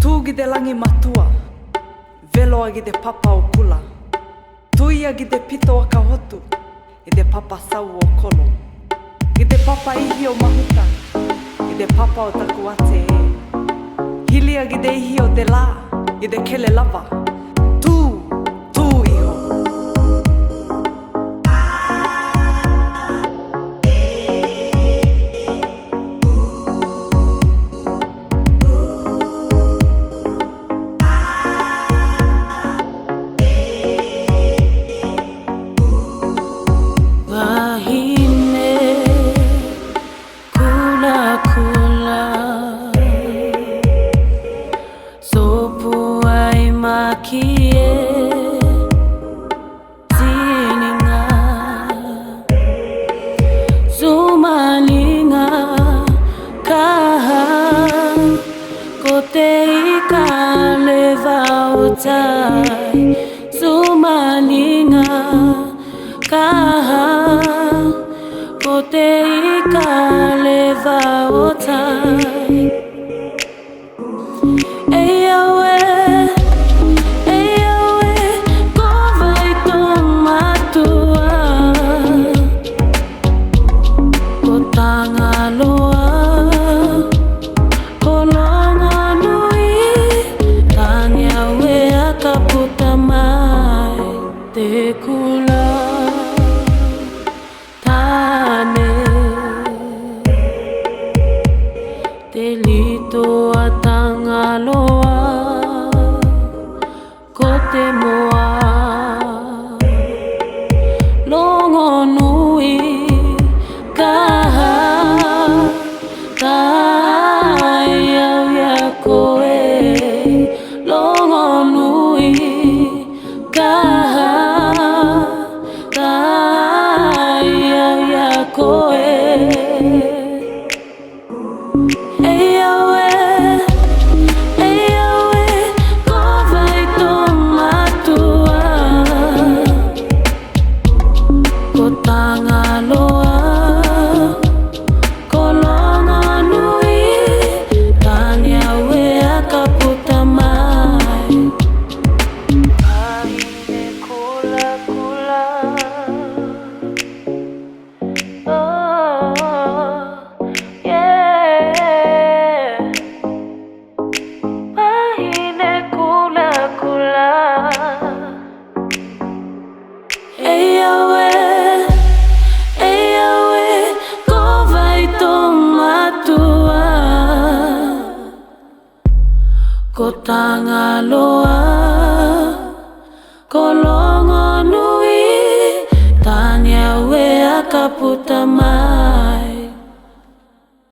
Tūgi de langi matua, velo agi de papa o pula. Tui agi de pito o kahotu, I de papa sau o kolo. I de papa ihi o mahuta, I de papa o takuate e. Hili agi de ihi o te la, I de kele lava. Tū iho. Sumalinga kaha kote ikaleva otai Eyawe kovai tomatua kotanga loa Te kula tane Te lito atanga loa Ko te moa Longo nui kaha Kai au ya koe Longo nui kaha Kotanga loa, kolongo nui, tanya we akaputa mai.